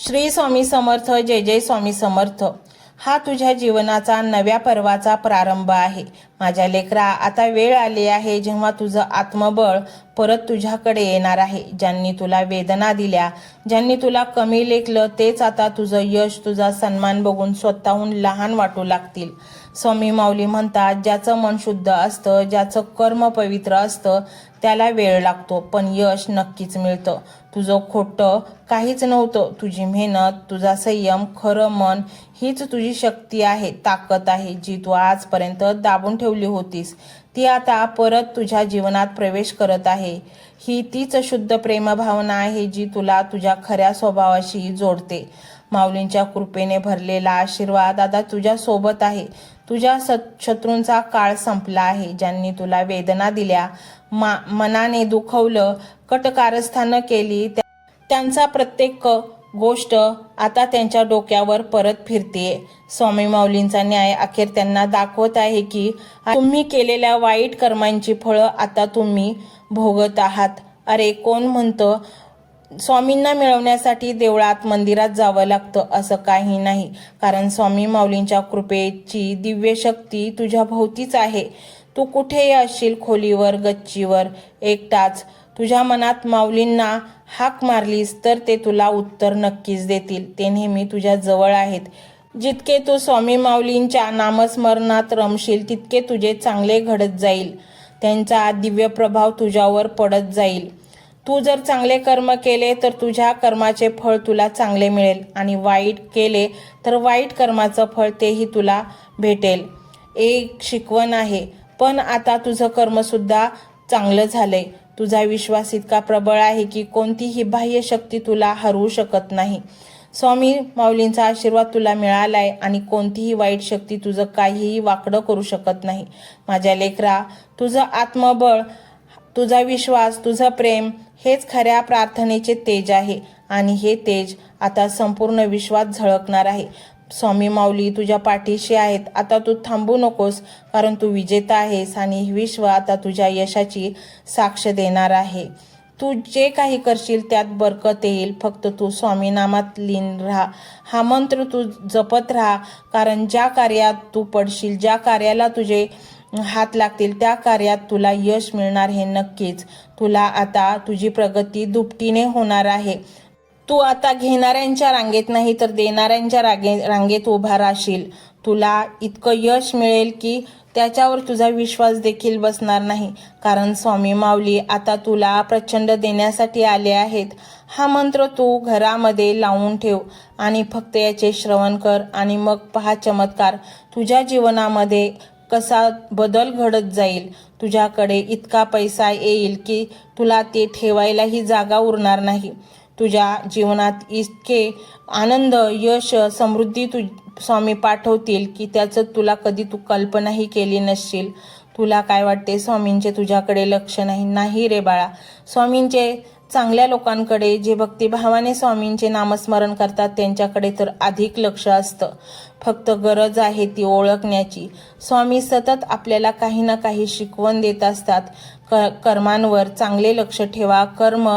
श्री स्वामी समर्थ. जय जय स्वामी समर्थ. हा तुझ्या जीवनाचा नव्या पर्वाचा प्रारंभ आहे. माझ्या लेकरा, आता वेळ आली आहे जेव्हा तुझं आत्मबळ परत तुझ्याकडे येणार आहे. ज्यांनी तुला वेदना दिल्या, ज्यांनी तुला कमी लेखलं, तेच आता तुझं यश, तुझा सन्मान बघून स्वतःहून लहान वाटू लागतील. स्वामी माऊली म्हणतात, ज्याचं मन शुद्ध असतं, ज्याचं कर्म पवित्र असतं, त्याला वेळ लागतो पण यश नक्कीच मिळतं. तुझं खोटं काहीच नव्हतं. तुझी मेहनत, तुझा संयम, खरं मन हीच तुझी शक्ती आहे, ताकद आहे. जी तू आजपर्यंत दाबून ठेवली होतीस, ती आता परत तुझ्या जीवनात प्रवेश करत आहे. ही तीच शुद्ध प्रेमभावना आहे जी तुला तुझ्या खऱ्या स्वभावाशी जोडते. माऊलींच्या कृपेने भरलेला आशीर्वाद आता तुझ्या सोबत आहे. तुझ्या शत्रूंचा काळ संपला आहे. ज्यांनी तुला वेदना दिल्या, मनाने दुखवलं, कटकारस्थानं केली, त्यांचा प्रत्येक गोष्ट आता त्यांच्या डोक्यावर परत फिरतेय. स्वामी माऊलींचा न्याय अखेर त्यांना दाखवत आहे की तुम्ही केलेल्या वाईट कर्मांची फळं आता तुम्ही भोगत आहात. अरे, कोण म्हणतं स्वामींना मिळवण्यासाठी देवळात, मंदिरात जावं लागतं? असं काही नाही, कारण स्वामी माऊलींच्या कृपेची दिव्य शक्ती तुझ्या भोवतीच आहे. तू कुठेही असशील, खोलीवर, गच्चीवर, एकटाच, तुझ्या मनात माऊलींना हाक मारलीस तर ते तुला उत्तर नक्कीच देतील. ते नेहमी तुझ्या जवळ आहेत. जितके तू स्वामी माऊलींच्या नामस्मरणात रमशील तितके तुझे चांगले घडत जाईल. त्यांचा दिव्य प्रभाव तुझ्यावर पडत जाईल. तू जर चांगले कर्म केले तर तुझ्या कर्माचे फळ तुला चांगले मिळेल, आणि वाईट केले तर वाईट कर्माचं फळ तेही तुला भेटेल. एक शिकवण आहे, पण आता तुझं कर्मसुद्धा चांगलं झालंय. तुझा विश्वास इतका प्रबळ आहे की कोणतीही बाह्य शक्ती तुला हरवू शकत नाही. स्वामी माऊलींचा आशीर्वाद तुला मिळालाय आणि कोणतीही वाईट शक्ती तुझं काहीही वाकडं करू शकत नाही. माझ्या लेकरा, तुझं आत्मबळ, तुझा विश्वास, तुझं प्रेम हेच खऱ्या प्रार्थनेचे तेज आहे, आणि हे तेज आता संपूर्ण विश्वात झळकणार आहे. स्वामी माऊली तुझ्या पाठीशी आहेत. आता तू थांबू नकोस, कारण तू विजेता आहेस आणि विश्व आता तुझ्या यशाची साक्ष देणार आहे. तू जे काही करशील त्यात बरकत येईल. फक्त तू स्वामी नामात लीन राहा. हा मंत्र तू जपत राहा, कारण ज्या कार्यात तू पडशील, ज्या कार्याला तुझे हात लागतील, त्या कार्यात तुला यश मिळणार हे नक्कीच. तुला आता तुझी प्रगती दुपटीने होणार आहे. तू आता घेणाऱ्यांच्या रांगेत नाही तर देणाऱ्यांच्या रांगेत उभा राहशील. तुला इतकं यश मिळेल की त्याच्यावर तुझा विश्वास देखील बसणार नाही, कारण स्वामी माऊली आता तुला प्रचंड देण्यासाठी आले आहेत. हा मंत्र तू घरामध्ये लावून ठेव आणि फक्त याचे श्रवण कर, आणि मग पहा चमत्कार. तुझ्या जीवनामध्ये कसा बदल घडत जाईल. तुझ्याकडे इतका पैसा येईल की तुला ते ठेवायलाही जागा उरणार नाही. तुझ्या जीवनात इतके आनंद, यश, समृद्धी स्वामी पाठवतील की त्याचं तुला कधी तू कल्पनाही केली नसशील. तुला काय वाटते स्वामींचे तुझ्याकडे लक्ष नाही? नाही रे बाळा, स्वामींचे चांगल्या लोकांकडे, जे भक्तिभावाने स्वामींचे नामस्मरण करतात त्यांच्याकडे तर अधिक लक्ष असतं. फक्त गरज आहे ती ओळखण्याची. स्वामी सतत आपल्याला काही ना काही शिकवण देत असतात. कर्मांवर चांगले लक्ष ठेवा, कर्म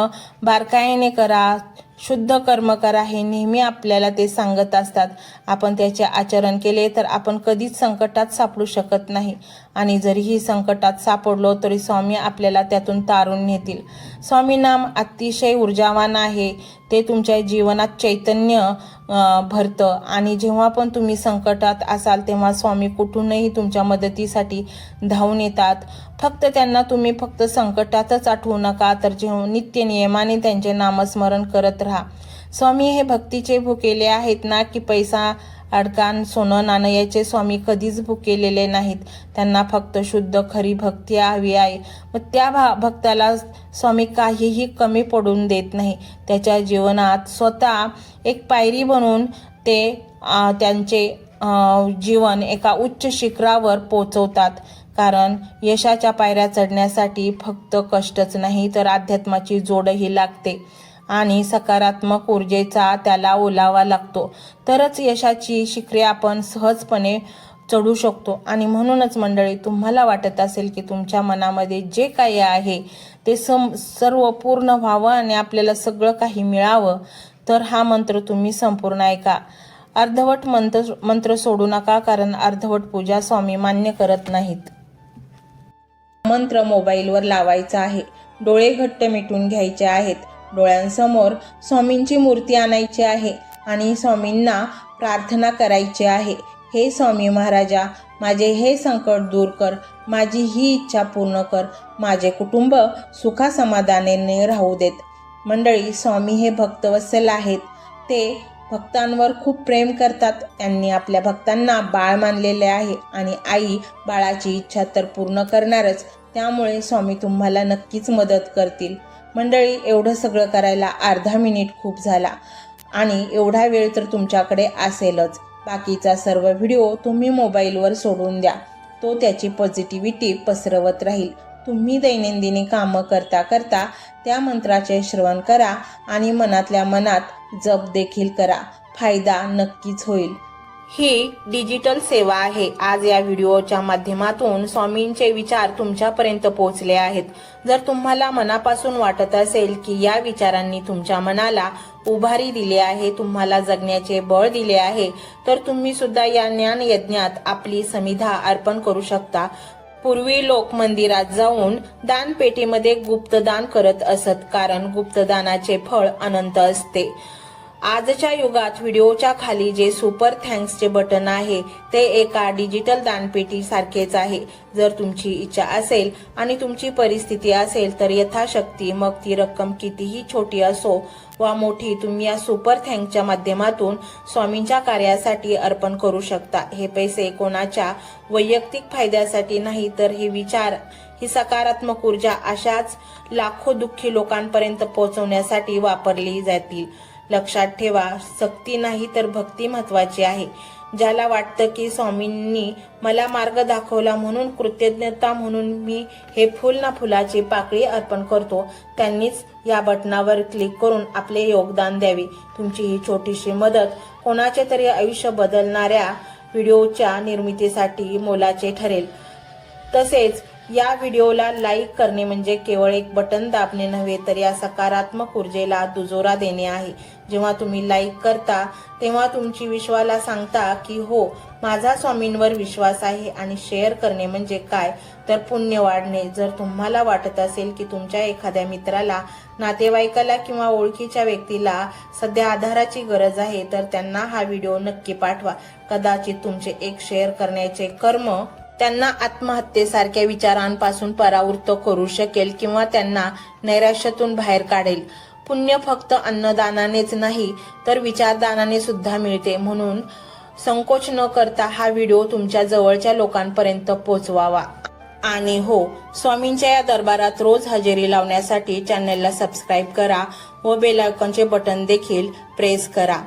बारकाईने करा, शुद्ध कर्म करा, हे नेहमी आपल्याला ते सांगत असतात. आपण त्याचे आचरण केले तर आपण कधीच संकटात सापडू शकत नाही, आणि जरीही संकटात सापडलो तरी स्वामी आपल्याला त्यातून तारून नेतील. स्वामी नाम अतिशय ऊर्जावान आहे. ते तुमच्या जीवनात चैतन्य भरतं, आणि जेव्हा पण तुम्ही संकटात असाल तेव्हा स्वामी कुठूनही तुमच्या मदतीसाठी धावून येतात. फक्त त्यांना तुम्ही फक्त संकटातच आठवू नका, तर जेव्हा नित्य नियमाने त्यांचे नामस्मरण करत राहा. स्वामी हे भक्तीचे भुकेले आहेत ना, की पैसा, अडकान, सोनं नाणं याचे स्वामी कधीच भुकेलेले नाहीत. त्यांना फक्त शुद्ध खरी भक्ती हवी आहे. मग त्या भक्ताला स्वामी काहीही कमी पडून देत नाही. त्याच्या जीवनात स्वतः एक पायरी बनवून ते त्यांचे जीवन एका उच्च शिखरावर पोचवतात. कारण यशाच्या पायऱ्या चढण्यासाठी फक्त कष्टच नाही तर अध्यात्माची जोडही लागते, आणि सकारात्मक ऊर्जेचा त्याला ओलावा लागतो. तरच यशाची शिखरे आपण सहजपणे चढू शकतो. आणि म्हणूनच मंडळी, तुम्हाला वाटत असेल की तुमच्या मनामध्ये जे काही आहे ते सर्व पूर्ण व्हावं आणि आपल्याला सगळं काही मिळावं, तर हा मंत्र तुम्ही संपूर्ण ऐका. अर्धवट मंत्र सोडू नका, कारण अर्धवट पूजा स्वामी मान्य करत नाहीत. मंत्र मोबाईलवर लावायचा आहे. डोळे घट्ट मिटून घ्यायचे आहेत. डोळ्यांसमोर स्वामींची मूर्ती आणायची आहे आणि स्वामींना प्रार्थना करायची आहे. हे स्वामी महाराजा, माझे हे संकट दूर कर, माझी ही इच्छा पूर्ण कर, माझे कुटुंब सुखासमाधानाने राहू देत. मंडळी, स्वामी हे भक्तवत्सल आहेत. ते भक्तांवर खूप प्रेम करतात. त्यांनी आपल्या भक्तांना बाळ मानलेले आहे आणि आई बाळाची इच्छा तर पूर्ण करणारच. त्यामुळे स्वामी तुम्हाला नक्कीच मदत करतील. मंडळी, एवढं सगळं करायला अर्धा मिनिट खूप झाला आणि एवढा वेळ तर तुमच्याकडे असेलच. बाकीचा सर्व व्हिडिओ तुम्ही मोबाईलवर सोडून द्या. तो त्याची पॉझिटिव्हिटी पसरवत राहील. तुम्ही दैनंदिनी कामं करता करता त्या मंत्राचे श्रवण करा आणि मनातल्या मनात जप देखील करा. फायदा नक्कीच होईल. ही डिजिटल सेवा आहे. आज या व्हिडिओच्या माध्यमातून स्वामींचे विचार तुमच्यापर्यंत पोहोचले आहेत. जर तुम्हाला मनापासून वाटत असेल की या विचारांनी तुमच्या मनाला उभारी दिली आहे, तुम्हाला जगण्याचे बळ दिले आहे, तर तुम्ही सुद्धा या ज्ञान यज्ञात आपली समिधा अर्पण करू शकता. पूर्वी लोक मंदिरात जाऊन दानपेटीमध्ये गुप्तदान करत असत, कारण गुप्तदानाचे फळ अनंत असते. आजच्या युगात व्हिडिओच्या खाली जे सुपर थँक्सचे बटन आहे ते एका डिजिटल दानपेटी सारखेच आहे. जर तुमची इच्छा असेल आणि तुमची परिस्थिती असेल तर यथाशक्ती, मग ती रक्कम कितीही छोटी असो वा मोठी, तुम्ही या सुपर थँक्सच्या माध्यमातून स्वामींच्या कार्यासाठी अर्पण करू शकता. हे पैसे कोणाच्या वैयक्तिक फायद्यासाठी नाही, तर हे विचार, ही सकारात्मक ऊर्जा अशाच लाखो दुःखी लोकांपर्यंत पोहोचवण्यासाठी वापरली जातील. लक्षात ठेवा, सक्ती नाही तर भक्ती महत्वाची आहे. ज्याला वाटतं की स्वामींनी मला मार्ग दाखवला म्हणून कृतज्ञता म्हणून मी हे फुल ना फुलाची पाकळी अर्पण करतो, त्यांनीच या बटनावर क्लिक करून आपले योगदान द्यावे. तुमची ही छोटीशी मदत कोणाचे तरी आयुष्य बदलणाऱ्या व्हिडिओच्या निर्मितीसाठी मोलाचे ठरेल. तसेच या व्हिडिओला लाईक करणे म्हणजे केवळ एक बटन दाबणे नव्हे, तर या सकारात्मक ऊर्जेला दुजोरा देणे आहे. जेव्हा तुम्ही लाईक करता तेव्हा तुमची विश्वाला सांगता की हो, माझा स्वामींवर विश्वास आहे. आणि शेअर करणे म्हणजे काय, तर पुण्य वाढणे. जर तुम्हाला वाटत असेल की तुमच्या एखाद्या मित्राला, नातेवाईकाला किंवा ओळखीच्या व्यक्तीला सध्या आधाराची गरज आहे, तर त्यांना हा व्हिडिओ नक्की पाठवा. कदाचित तुमचे एक शेअर करण्याचे कर्म त्यांना आत्महत्येसारख्या विचारांपासून परावृत्त करू शकेल किंवा त्यांना नैराश्यातून बाहेर काढेल. पुण्य फक्त अन्नदानानेच नाही, तर विचारदानाने सुद्धा मिळते. म्हणून संकोच न करता हा व्हिडिओ तुमच्या जवळच्या लोकांपर्यंत पोहोचवावा. आणि हो, स्वामींच्या या दरबारात रोज हजेरी लावण्यासाठी चॅनलला सबस्क्राईब करा व बेल आयकॉनचे बटन देखील प्रेस करा.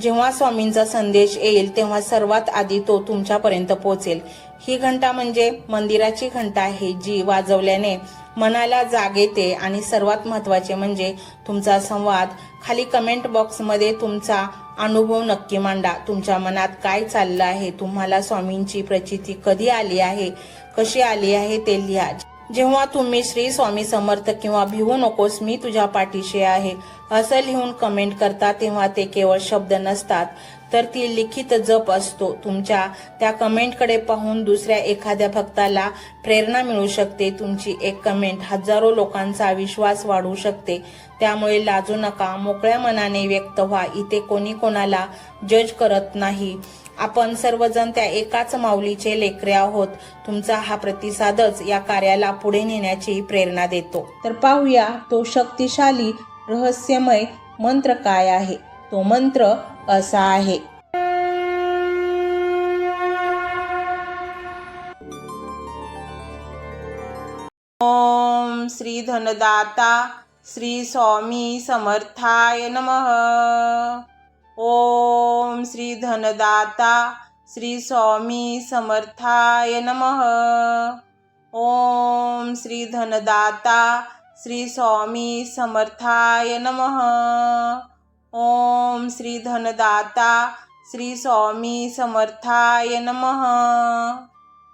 जेव्हा स्वामींचा संदेश येईल तेव्हा सर्वात आधी तो तुमच्यापर्यंत पोहोचेल. ही घंटा म्हणजे मंदिराची घंटा आहे, जी वाजवल्याने मनाला जाग येते. आणि सर्वात महत्त्वाचे म्हणजे तुमचा संवाद. खाली कमेंट बॉक्समध्ये तुमचा अनुभव नक्की मांडा. तुमच्या मनात काय चाललं आहे, तुम्हाला स्वामींची प्रचिती कधी आली आहे, कशी आली आहे ते लिहा. जेव्हा तुम्ही श्री स्वामी समर्थ किंवा भिवू नकोस मी तुझ्या पाठीशी आहे असं लिहून कमेंट करता, तेव्हा ते केवळ शब्द नसतात, तर ती लिखित जप असतो. तुमच्या त्या कमेंटकडे पाहून दुसऱ्या एखाद्या भक्ताला प्रेरणा मिळू शकते. तुमची एक कमेंट हजारो लोकांचा विश्वास वाढवू शकते. त्यामुळे लाजू नका, मोकळ्या मनाने व्यक्त व्हा. इथे कोणी कोणाला जज करत नाही. आपण सर्वजण त्या एकाच माऊलीचे लेकरे आहोत. तुमचा हा प्रतिसादच या कार्याला पुढे नेण्याची प्रेरणा देतो. तर पाहूया तो शक्तिशाली रहस्यमय मंत्र काय आहे. तो मंत्र असा आहे. ओम श्री धनदाता श्री स्वामी समर्थाय नमः. ओम श्री धनदाता श्री स्वामी समर्थाय नमः. ओम श्री धनदाता श्री स्वामी समर्थाय नमः. ओम श्री धनदाता श्री स्वामी समर्थाय नमः.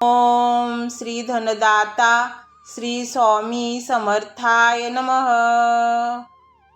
ओम श्री धनदाता श्री स्वामी समर्थाय नमः.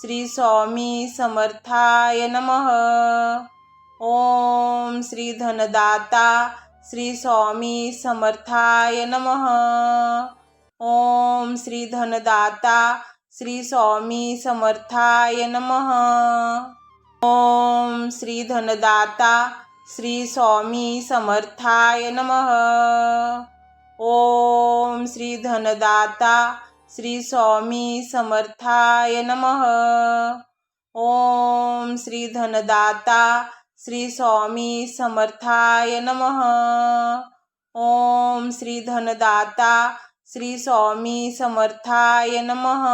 श्री स्वामी समर्थाय नमः। ओम श्री धनदाता श्री स्वामी समर्थाय नमः। ओम श्री धनदाता श्री स्वामी समर्थाय नमः। ओम श्री धनदाता श्री स्वामी समर्थाय नमः। ओम श्री धनदाता श्री स्वामी समर्थाय नमः। ओम श्री धनदाता श्री स्वामी समर्थाय नमः। ओम श्री धनदाता श्री स्वामी समर्थाय नमः।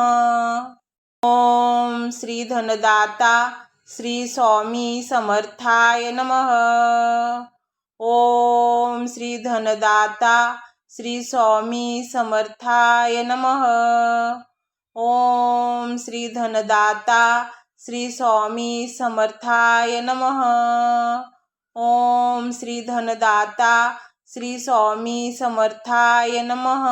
ओम श्री धनदाता श्री स्वामी समर्थाय नमः। ओम श्री धनदाता श्री स्वामी समर्थाय नमः। ओम श्री धनदाता श्री स्वामी समर्थाय नमः। ओम श्री धनदाता श्री स्वामी समर्थाय नमः।